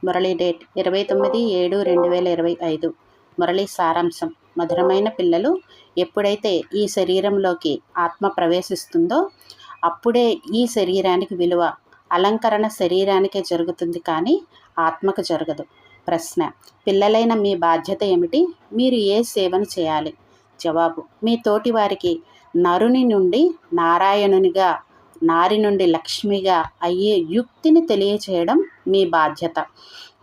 Murali date 29/7/2025. Murali సారాంశం: మధురమైన పిల్లలు, ఎప్పుడైతే ఈ శరీరంలోకి ఆత్మ ప్రవేశిస్తుందో అప్పుడే ఈ శరీరానికి విలువ. అలంకరణ శరీరానికే జరుగుతుంది కానీ ఆత్మకు జరగదు. ప్రశ్న: పిల్లలైన మీ బాధ్యత ఏమిటి? మీరు ఏ సేవను చేయాలి? జవాబు: మీ తోటి వారికి నరుని నుండి నారాయణునిగా, నారి నుండి లక్ష్మిగా అయ్యే యుక్తిని తెలియచేయడం మీ బాధ్యత.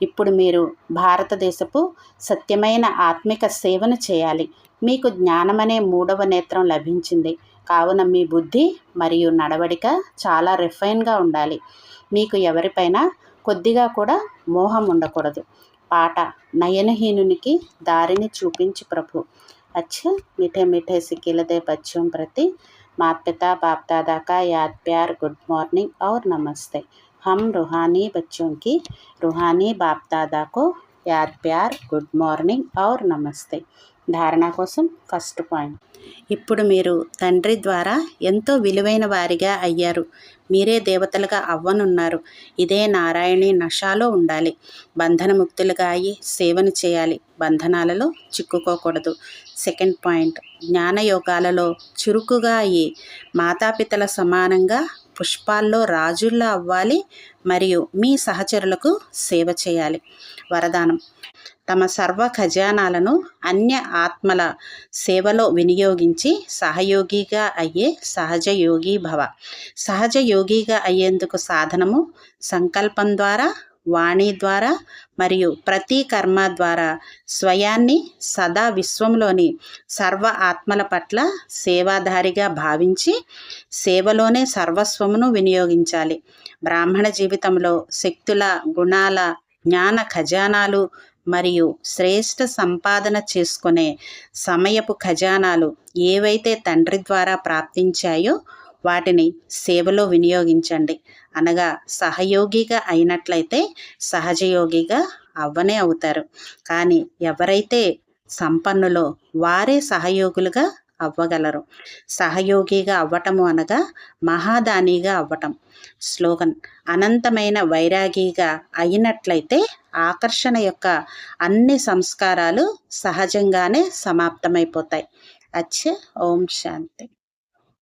ఇప్పుడు మీరు భారతదేశపు సత్యమైన ఆత్మిక సేవను చేయాలి. మీకు జ్ఞానమనే 3వ నేత్రం లభించింది కావున మీ బుద్ధి మరియు నడవడిక చాలా రిఫైన్గా ఉండాలి. మీకు ఎవరిపైనా కొద్దిగా కూడా మోహం ఉండకూడదు. పాట: నయనహీనునికి దారిని చూపించు ప్రభు. अच्छा मीठे मीठे सिक्किल दे बच्चों प्रति माता पिता बाप दादा का याद प्यार, गुड मॉर्निंग और नमस्ते. हम रूहानी बच्चों की रूहानी बाप दादा को याद प्यार, गुड मॉर्निंग और नमस्ते. ధారణ కోసం ఫస్ట్ పాయింట్: ఇప్పుడు మీరు తండ్రి ద్వారా ఎంతో విలువైన వారిగా అయ్యారు. మీరే దేవతలుగా అవ్వనున్నారు. ఇదే నారాయణి నశాలో ఉండాలి. బంధనముక్తులుగా అయ్యి సేవను చేయాలి. బంధనాలలో చిక్కుకోకూడదు. సెకండ్ పాయింట్: జ్ఞానయోగాలలో చురుకుగా అయ్యి మాతాపితల సమానంగా పుష్పాల్లో రాజుల్లా అవ్వాలి మరియు మీ సహచరులకు సేవ చేయాలి. వరదానం: తమ సర్వ ఖజానాలను అన్య ఆత్మల సేవలో వినియోగించి సహయోగిగా అయ్యే సహజ యోగి భవ. సహజ యోగిగా అయ్యేందుకు సాధనము సంకల్పం ద్వారా, వాణి ద్వారా మరియు ప్రతి కర్మ ద్వారా స్వయాన్ని సదా విశ్వంలోని సర్వ ఆత్మల పట్ల సేవాధారిగా భావించి సేవలోనే సర్వస్వమును వినియోగించాలి. బ్రాహ్మణ జీవితంలో శక్తుల, గుణాల, జ్ఞాన ఖజానాలు మరియు శ్రేష్ఠ సంపాదన చేసుకునే సమయపు ఖజానాలు ఏవైతే తండ్రి ద్వారా ప్రాప్తించాయో వాటిని సేవలో వినియోగించండి. అనగా సహయోగిగా అయినట్లయితే సహజయోగిగా అవ్వనే అవుతారు. కానీ ఎవరైతే సంపన్నులో వారే సహయోగులుగా అవ్వగలరు. సహయోగిగా అవ్వటము అనగా మహాదానిగా అవ్వటం. స్లోగన్: అనంతమైన వైరాగిగా అయినట్లయితే ఆకర్షణ యొక్క అన్ని సంస్కారాలు సహజంగానే సమాప్తమైపోతాయి. అచ్చ ఓం శాంతి.